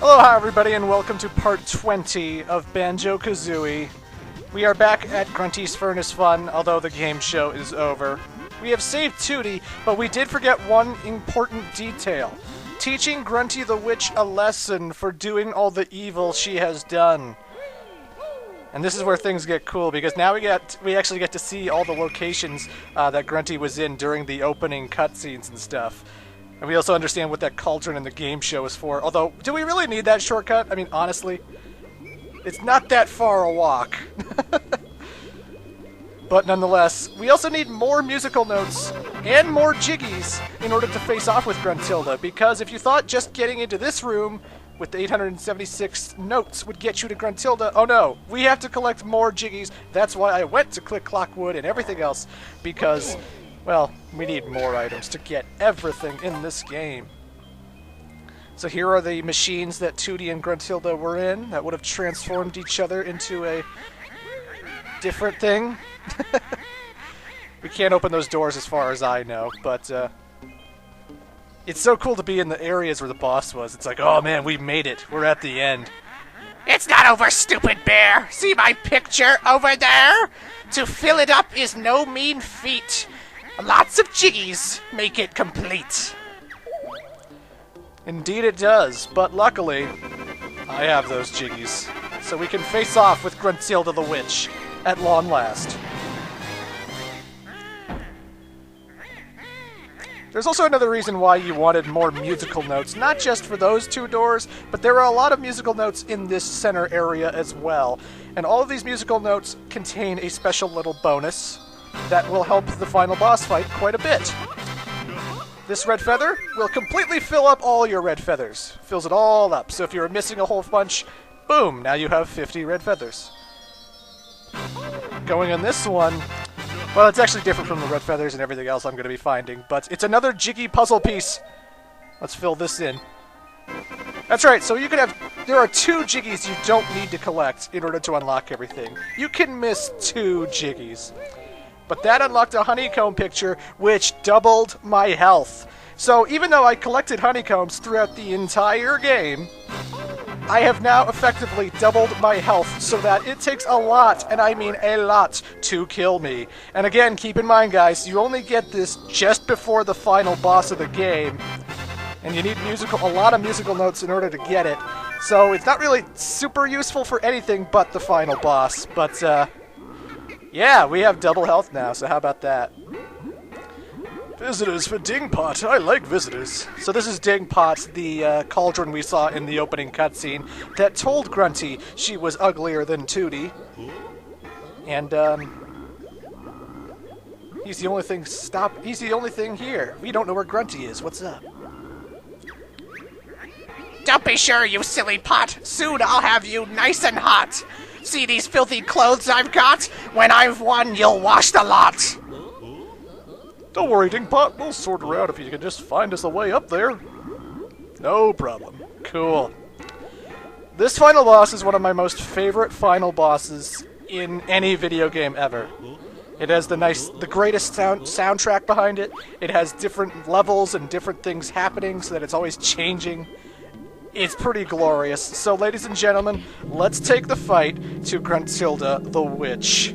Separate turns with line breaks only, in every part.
Aloha everybody and welcome to part 20 of Banjo-Kazooie. We are back at Grunty's Furnace Fun, although the game show is over. We have saved Tooty, but we did forget one important detail. Teaching Grunty the Witch a lesson for doing all the evil she has done. And this is where things get cool, because now we actually get to see all the locations that Grunty was in during the opening cutscenes and stuff. And we also understand what that cauldron in the game show is for. Although, do we really need that shortcut? I mean, honestly, it's not that far a walk. But nonetheless, we also need more musical notes and more jiggies in order to face off with Gruntilda. Because if you thought just getting into this room with the 876 notes would get you to Gruntilda, oh no, we have to collect more jiggies. That's why I went to Click Clockwood and everything else, because, well, we need more items to get everything in this game. So here are the machines that Tooty and Gruntilda were in that would have transformed each other into a different thing. We can't open those doors as far as I know, but it's so cool to be in the areas where the boss was. It's like, oh man, we made it. We're at the end.
It's not over, stupid bear. See my picture over there? To fill it up is no mean feat. Lots of jiggies make it complete.
Indeed it does, but luckily, I have those jiggies. So we can face off with Gruntilda the Witch, at long last. There's also another reason why you wanted more musical notes, not just for those two doors, but there are a lot of musical notes in this center area as well. And all of these musical notes contain a special little bonus that will help the final boss fight quite a bit. This red feather will completely fill up all your red feathers. Fills it all up, so if you're missing a whole bunch, boom, now you have 50 red feathers. Going on this one, well, it's actually different from the red feathers and everything else I'm going to be finding, but it's another jiggy puzzle piece. Let's fill this in. That's right, so you can have, there are 2 jiggies you don't need to collect in order to unlock everything. You can miss 2 jiggies. But that unlocked a honeycomb picture, which doubled my health. So even though I collected honeycombs throughout the entire game, I have now effectively doubled my health so that it takes a lot, and I mean a lot, to kill me. And again, keep in mind guys, you only get this just before the final boss of the game, and you need a lot of musical notes in order to get it. So it's not really super useful for anything but the final boss, but yeah, we have double health now, so how about that? Visitors for Dingpot. I like visitors. So this is Dingpot, the cauldron we saw in the opening cutscene that told Grunty she was uglier than Tooty. And he's the only thing here. We don't know where Grunty is. What's up?
Don't be sure, you silly pot. Soon I'll have you nice and hot. See these filthy clothes I've got? When I've won, you'll wash the lot.
Don't worry, Dingpot. We'll sort her out if you can just find us a way up there. No problem. Cool. This final boss is one of my most favorite final bosses in any video game ever. It has the greatest soundtrack behind it. It has different levels and different things happening so that it's always changing. It's pretty glorious. So, ladies and gentlemen, let's take the fight to Gruntilda the Witch.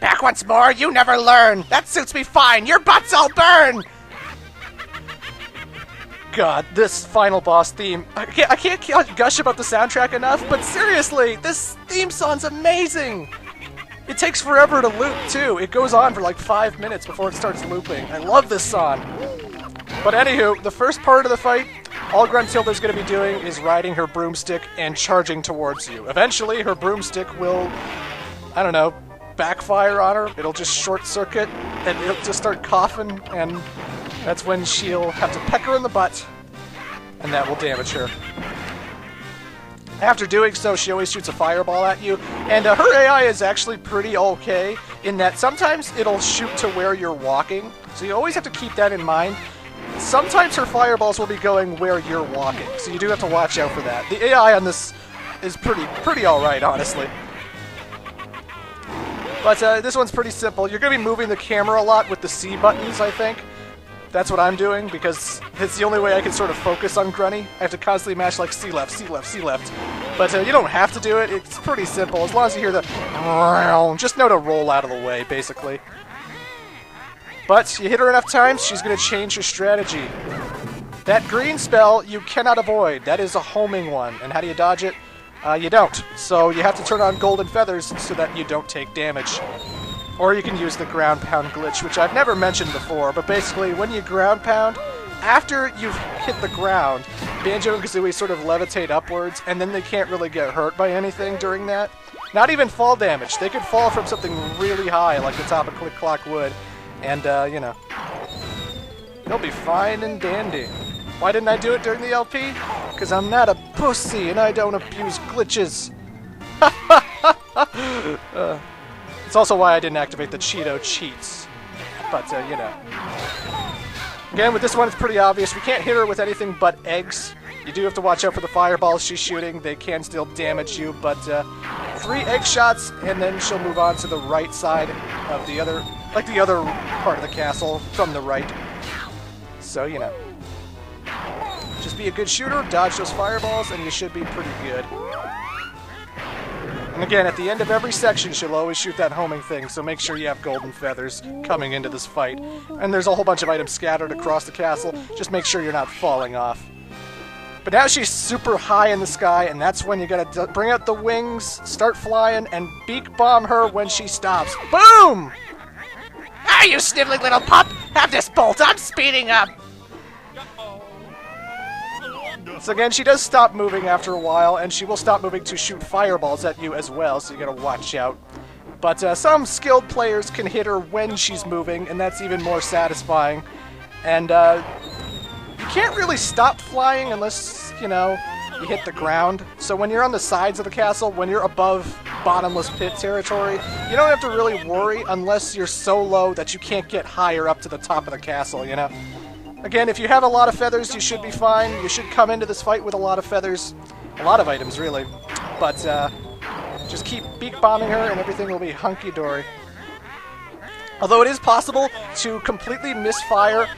Back once more, you never learn. That suits me fine. Your butts all burn.
God, this final boss theme. I can't gush about the soundtrack enough, but seriously, this theme song's amazing. It takes forever to loop, too. It goes on for like 5 minutes before it starts looping. I love this song. But anywho, the first part of the fight, all Gruntilda's going to be doing is riding her broomstick and charging towards you. Eventually, her broomstick will, I don't know, backfire on her. It'll just short circuit, and it'll just start coughing, and that's when she'll have to peck her in the butt, and that will damage her. After doing so, she always shoots a fireball at you, and her AI is actually pretty okay in that sometimes it'll shoot to where you're walking, so you always have to keep that in mind. Sometimes her fireballs will be going where you're walking, so you do have to watch out for that. The AI on this is pretty alright, honestly. But this one's pretty simple. You're going to be moving the camera a lot with the C buttons, I think. That's what I'm doing, because it's the only way I can sort of focus on Grunty. I have to constantly mash like C left, C left, C left. But you don't have to do it. It's pretty simple. As long as you hear the... Just know to roll out of the way, basically. But you hit her enough times, she's going to change her strategy. That green spell you cannot avoid. That is a homing one. And how do you dodge it? You don't. So you have to turn on golden feathers so that you don't take damage. Or you can use the ground pound glitch, which I've never mentioned before, but basically when you ground pound, after you've hit the ground, Banjo and Kazooie sort of levitate upwards, and then they can't really get hurt by anything during that. Not even fall damage. They could fall from something really high, like the top of Click Clock Wood, and, you know, they'll be fine and dandy. Why didn't I do it during the LP? Because I'm not a pussy, and I don't abuse glitches. It's also why I didn't activate the Cheeto cheats. But, you know. Again, with this one, it's pretty obvious. We can't hit her with anything but eggs. You do have to watch out for the fireballs she's shooting. They can still damage you, but 3 egg shots, and then she'll move on to the right side of the other, like the other part of the castle from the right. So, you know. Just be a good shooter, dodge those fireballs, and you should be pretty good. And again, at the end of every section, she'll always shoot that homing thing, so make sure you have golden feathers coming into this fight. And there's a whole bunch of items scattered across the castle. Just make sure you're not falling off. But now she's super high in the sky, and that's when you gotta bring out the wings, start flying, and beak bomb her when she stops. Boom!
Ah, you sniveling little pup! Have this bolt, I'm speeding up!
So again, she does stop moving after a while, and she will stop moving to shoot fireballs at you as well, so you gotta watch out. But some skilled players can hit her when she's moving, and that's even more satisfying. And you can't really stop flying unless, you know, you hit the ground. So when you're on the sides of the castle, when you're above bottomless pit territory, you don't have to really worry unless you're so low that you can't get higher up to the top of the castle, you know? Again, if you have a lot of feathers, you should be fine. You should come into this fight with a lot of feathers. A lot of items, really. But just keep beak bombing her and everything will be hunky-dory. Although it is possible to completely misfire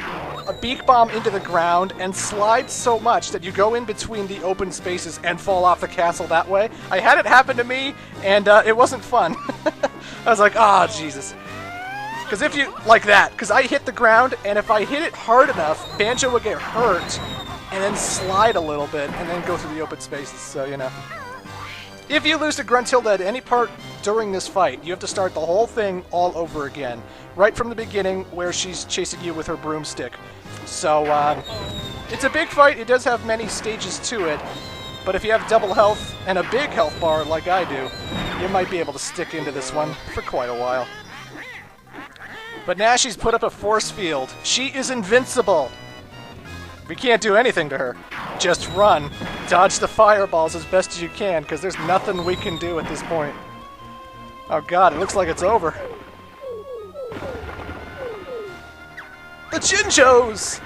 a beak bomb into the ground and slide so much that you go in between the open spaces and fall off the castle that way. I had it happen to me, and it wasn't fun. I was like, ah, Jesus. Because if you, like that, because I hit the ground, and if I hit it hard enough, Banjo would get hurt, and then slide a little bit, and then go through the open spaces, so, you know. If you lose to Gruntilda at any part during this fight, you have to start the whole thing all over again, right from the beginning where she's chasing you with her broomstick. So, it's a big fight, it does have many stages to it, but if you have double health and a big health bar like I do, you might be able to stick into this one for quite a while. But now she's put up a force field. She is invincible. We can't do anything to her. Just run. Dodge the fireballs as best as you can, because there's nothing we can do at this point. Oh god, it looks like it's over. The Gingos!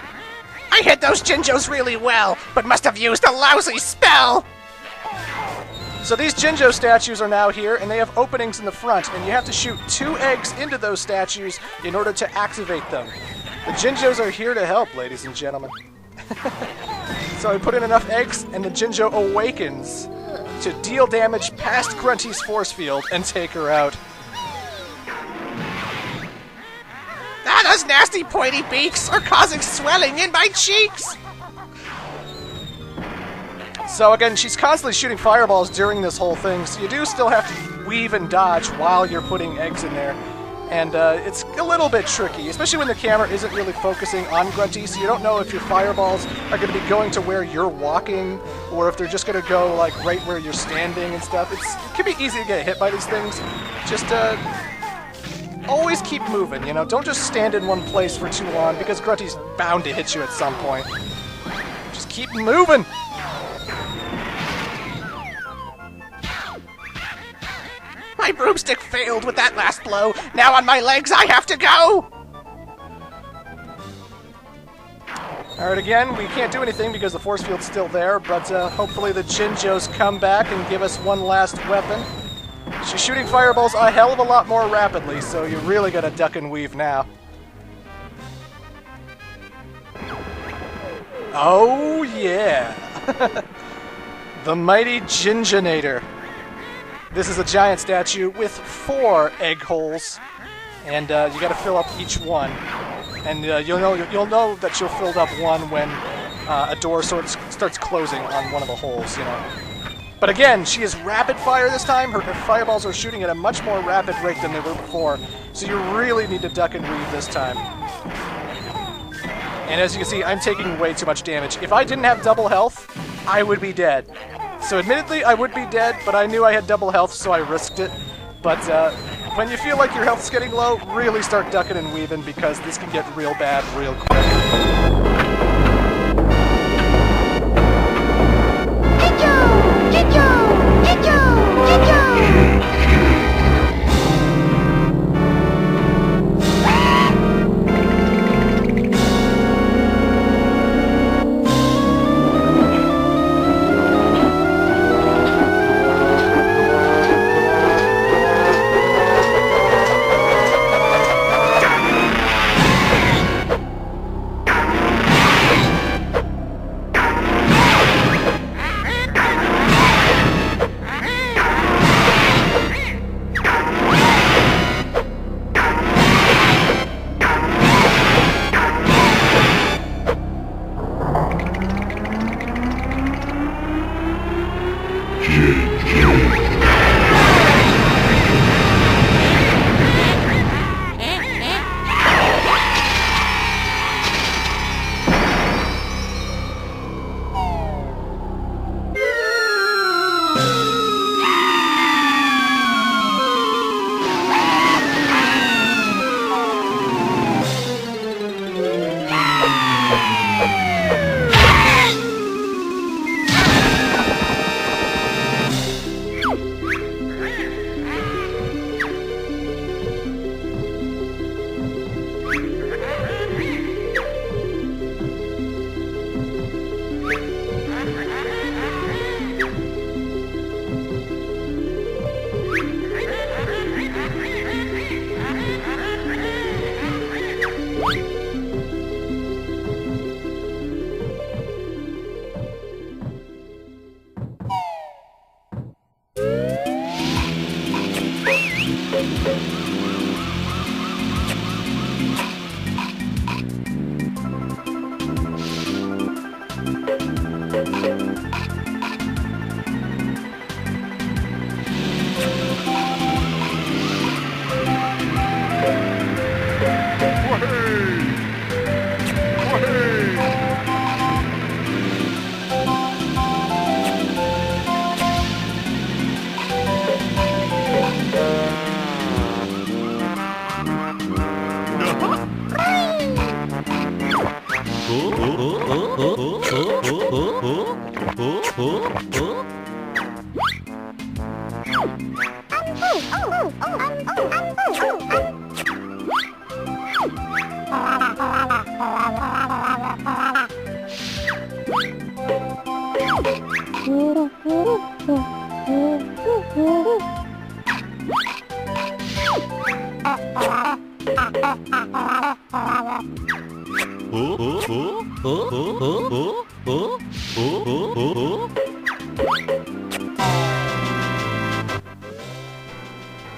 I hit those Gingos really well, but must have used a lousy spell!
So these Ginjo statues are now here, and they have openings in the front, and you have to shoot 2 eggs into those statues in order to activate them. The Ginjos are here to help, ladies and gentlemen. So I put in enough eggs, and the Ginjo awakens to deal damage past Grunty's force field and take her out.
Ah, those nasty pointy beaks are causing swelling in my cheeks!
So again, she's constantly shooting fireballs during this whole thing, so you do still have to weave and dodge while you're putting eggs in there. And it's a little bit tricky, especially when the camera isn't really focusing on Grunty, so you don't know if your fireballs are going to be going to where you're walking, or if they're just going to go like right where you're standing and stuff. It can be easy to get hit by these things. Just always keep moving, you know? Don't just stand in one place for too long, because Grunty's bound to hit you at some point. Just keep moving!
My broomstick failed with that last blow. Now on my legs I have to go!
Alright, again, we can't do anything because the force field's still there, but hopefully the Ginjos come back and give us one last weapon. She's shooting fireballs a hell of a lot more rapidly, so you really gotta duck and weave now. Oh yeah! The mighty Ginge. This is a giant statue with 4 egg holes, and you gotta fill up each one. And you'll know that you'll fill up one when a door starts closing on one of the holes, you know. But again, she is rapid fire this time. Her fireballs are shooting at a much more rapid rate than they were before, so you really need to duck and weave this time. And as you can see, I'm taking way too much damage. If I didn't have double health, I would be dead. So admittedly, I would be dead, but I knew I had double health, so I risked it. But when you feel like your health's getting low, really start ducking and weaving, because this can get real bad real quick.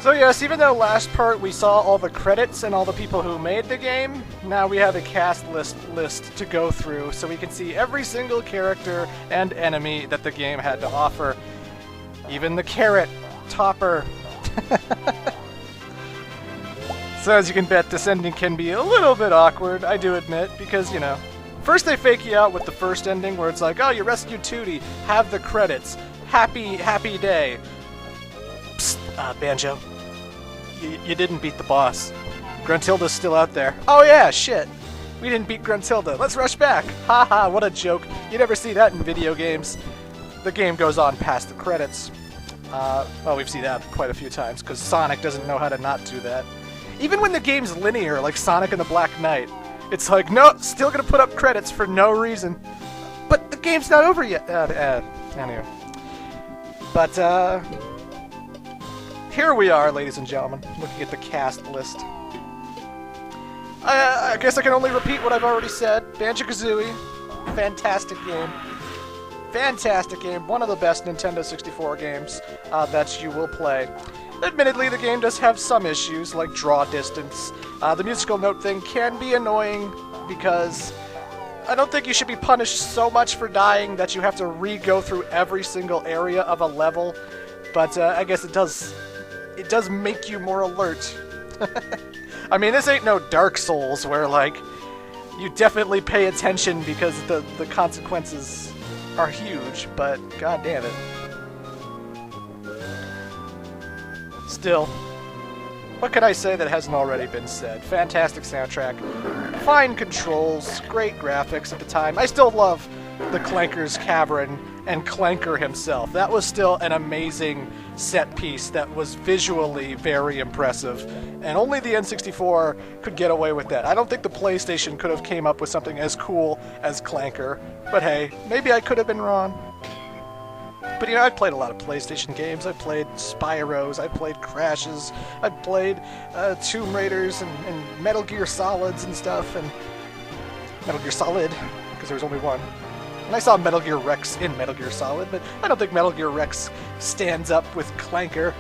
So yes, even though last part we saw all the credits and all the people who made the game, now we have a cast list to go through so we can see every single character and enemy that the game had to offer. Even the carrot topper. So as you can bet, descending can be a little bit awkward, I do admit, because, you know, first they fake you out with the first ending where it's like, oh, you rescued Tooty, have the credits, happy day. Psst, Banjo, you didn't beat the boss. Gruntilda's still out there. Oh yeah, shit. We didn't beat Gruntilda. Let's rush back. Haha, what a joke. You never see that in video games. The game goes on past the credits. Well, we've seen that quite a few times, because Sonic doesn't know how to not do that. Even when the game's linear, like Sonic and the Black Knight, it's like, no, still gonna put up credits for no reason. But the game's not over yet. Anyway. But, here we are, ladies and gentlemen, looking at the cast list. I guess I can only repeat what I've already said. Banjo-Kazooie, fantastic game. Fantastic game, one of the best Nintendo 64 games that you will play. Admittedly, the game does have some issues, like draw distance. The musical note thing can be annoying because I don't think you should be punished so much for dying that you have to re-go through every single area of a level, but I guess it does make you more alert. I mean, this ain't no Dark Souls where, like, you definitely pay attention because the consequences are huge, but god damn it. Still, what can I say that hasn't already been said? Fantastic soundtrack, fine controls, great graphics at the time. I still love the Clanker's Cavern and Clanker himself. That was still an amazing set piece that was visually very impressive, and only the N64 could get away with that. I don't think the PlayStation could have came up with something as cool as Clanker, but hey, maybe I could have been wrong. But you know, I've played a lot of PlayStation games. I've played Spyros, I've played Crashes, I've played Tomb Raiders and Metal Gear Solids and stuff, and Metal Gear Solid, because there was only one. And I saw Metal Gear Rex in Metal Gear Solid, but I don't think Metal Gear Rex stands up with Clanker.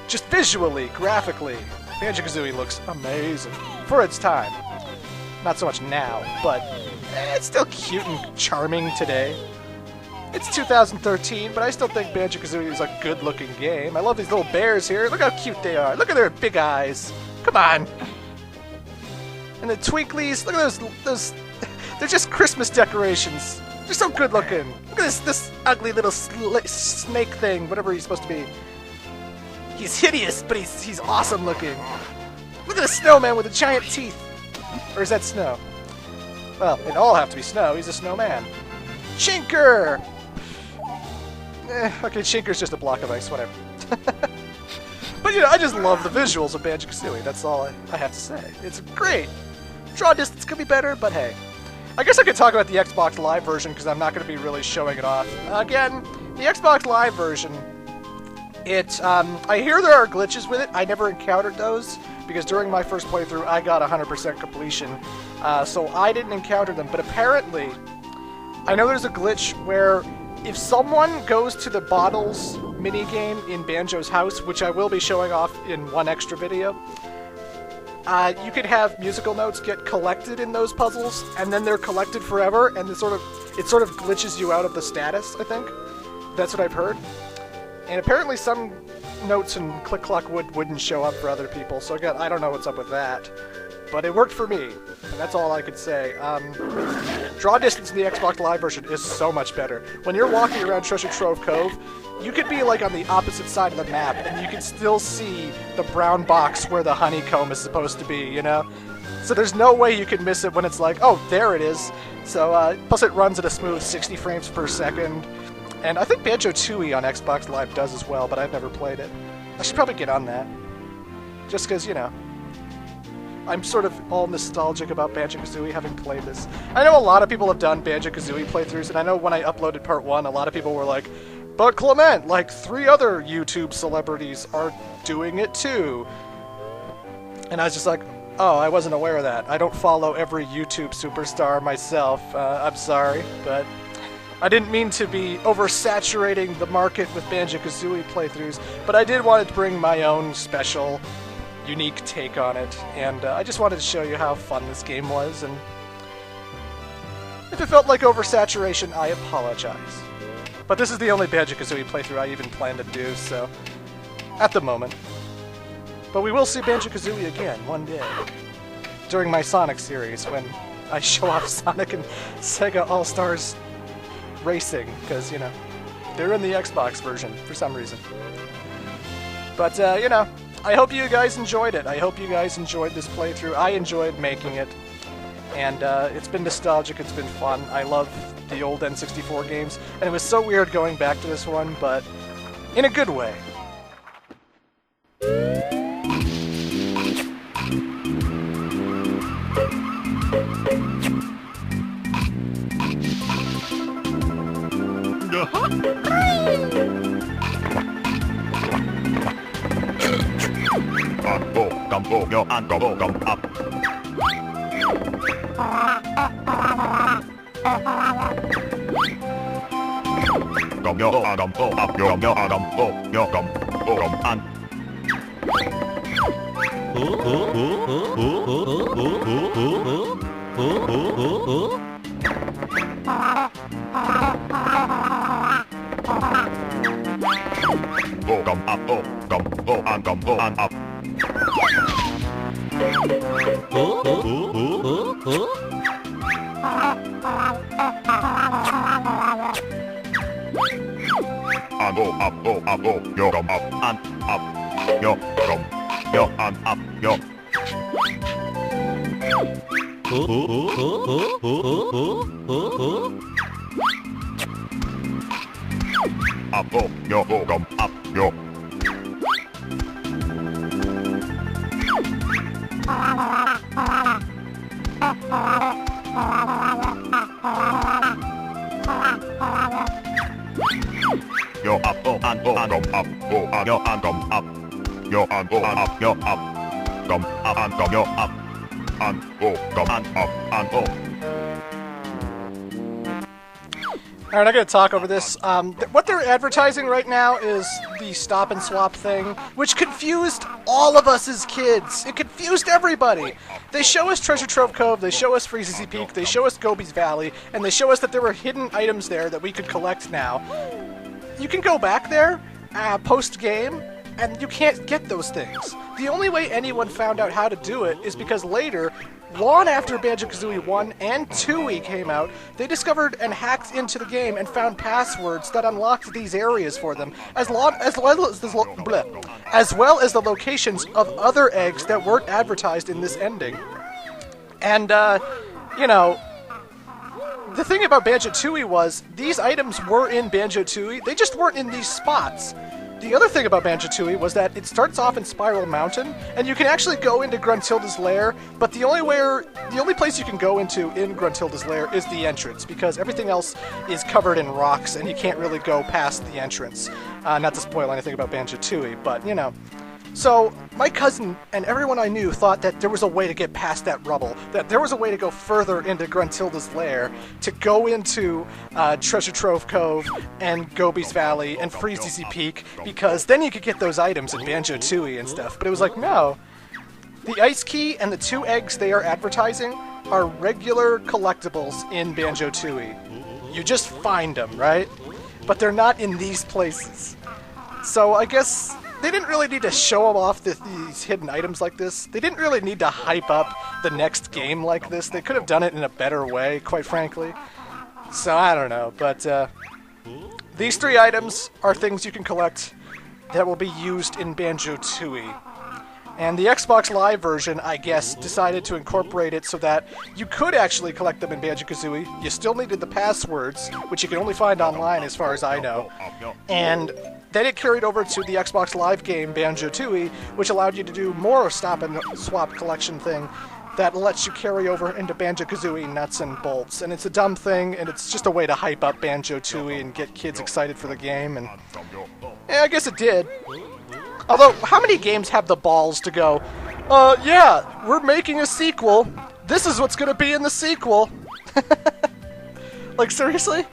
Just visually, graphically, Banjo-Kazooie looks amazing for its time. Not so much now, but it's still cute and charming today. It's 2013, but I still think Banjo-Kazooie is a good-looking game. I love these little bears here. Look how cute they are. Look at their big eyes. Come on. And the twinklies. Look at those. They're just Christmas decorations. They're so good-looking. Look at this ugly little snake thing, whatever he's supposed to be. He's hideous, but he's awesome-looking. Look at the snowman with the giant teeth. Or is that snow? Well, it'd all have to be snow. He's a snowman. Chinker! Okay, Chinker's just a block of ice, whatever. But, you know, I just love the visuals of Banjo-Kazooie. That's all I have to say. It's great. Draw distance could be better, but hey. I guess I could talk about the Xbox Live version, because I'm not going to be really showing it off. Again, the Xbox Live version, I hear there are glitches with it. I never encountered those, because during my first playthrough, I got 100% completion. So I didn't encounter them, but apparently, I know there's a glitch where if someone goes to the bottles minigame in Banjo's house, which I will be showing off in one extra video, you could have musical notes get collected in those puzzles, and then they're collected forever, and it sort of glitches you out of the status, I think. That's what I've heard. And apparently some notes in Click Clock Wood wouldn't show up for other people, so again, I don't know what's up with that. But it worked for me, and that's all I could say. Draw distance in the Xbox Live version is so much better. When you're walking around Treasure Trove Cove, you could be like on the opposite side of the map, and you can still see the brown box where the honeycomb is supposed to be, you know? So there's no way you can miss it when it's like, oh, there it is. So, plus it runs at a smooth 60 frames per second. And I think Banjo-Tooie on Xbox Live does as well, but I've never played it. I should probably get on that. Just because, you know, I'm sort of all nostalgic about Banjo-Kazooie, having played this. I know a lot of people have done Banjo-Kazooie playthroughs, and I know when I uploaded part 1, a lot of people were like, but Clement, like 3 other YouTube celebrities are doing it too. And I was just like, oh, I wasn't aware of that. I don't follow every YouTube superstar myself. I'm sorry, but I didn't mean to be oversaturating the market with Banjo-Kazooie playthroughs, but I did want to bring my own special, unique take on it, and I just wanted to show you how fun this game was, and if it felt like oversaturation, I apologize. But this is the only Banjo-Kazooie playthrough I even plan to do, so at the moment. But we will see Banjo-Kazooie again one day, during my Sonic series, when I show off Sonic and Sega All-Stars Racing, because, you know, they're in the Xbox version for some reason. But, you know, I hope you guys enjoyed it. I hope you guys enjoyed this playthrough. I enjoyed making it. And it's been nostalgic, it's been fun. I love the old N64 games. And it was so weird going back to this one, but in a good way. Alright, I'm going to talk over this. What they're advertising right now is the stop and swap thing, which confused all of us as kids. It confused everybody. They show us Treasure Trove Cove, they show us Freezezy Peak, they show us Gobi's Valley, and they show us that there were hidden items there that we could collect now. You can go back there, post-game, and you can't get those things. The only way anyone found out how to do it is because later, long after Banjo-Kazooie 1 and Tooty came out, they discovered and hacked into the game and found passwords that unlocked these areas for them, as well as the locations of other eggs that weren't advertised in this ending. And, you know, the thing about Banjo-Tooie was, these items were in Banjo-Tooie, they just weren't in these spots. The other thing about Banjo-Tooie was that it starts off in Spiral Mountain, and you can actually go into Gruntilda's lair, but the only place you can go into in Gruntilda's lair is the entrance, because everything else is covered in rocks, and you can't really go past the entrance. Not to spoil anything about Banjo-Tooie, but, you know. So, my cousin and everyone I knew thought that there was a way to get past that rubble, that there was a way to go further into Gruntilda's lair, to go into Treasure Trove Cove and Gobi's Valley and Freezezy Peak, because then you could get those items in Banjo-Tooie and stuff. But it was like, no. The ice key and the 2 eggs they are advertising are regular collectibles in Banjo-Tooie. You just find them, right? But they're not in these places. So I guess they didn't really need to show them off these hidden items like this. They didn't really need to hype up the next game like this. They could have done it in a better way, quite frankly. So I don't know, but these 3 items are things you can collect that will be used in Banjo-Tooie. And the Xbox Live version, I guess, decided to incorporate it so that you could actually collect them in Banjo-Kazooie. You still needed the passwords, which you can only find online as far as I know. And then it carried over to the Xbox Live game Banjo-Tooie, which allowed you to do more stop and swap collection thing that lets you carry over into Banjo-Kazooie nuts and bolts. And it's a dumb thing, and it's just a way to hype up Banjo-Tooie and get kids excited for the game. And yeah, I guess it did. Although, how many games have the balls to go, yeah, we're making a sequel. This is what's gonna be in the sequel. Like, seriously?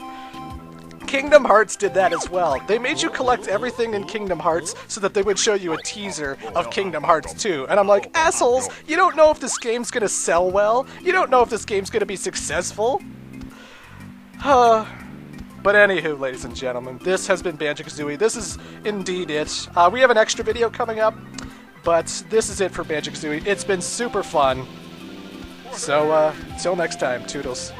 Kingdom Hearts did that as well. They made you collect everything in Kingdom Hearts so that they would show you a teaser of Kingdom Hearts 2. And I'm like, assholes, you don't know if this game's gonna sell well. You don't know if this game's gonna be successful. But anywho, ladies and gentlemen, this has been Banjo-Kazooie. This is indeed it. We have an extra video coming up, but this is it for Banjo-Kazooie. It's been super fun. So, till next time, toodles.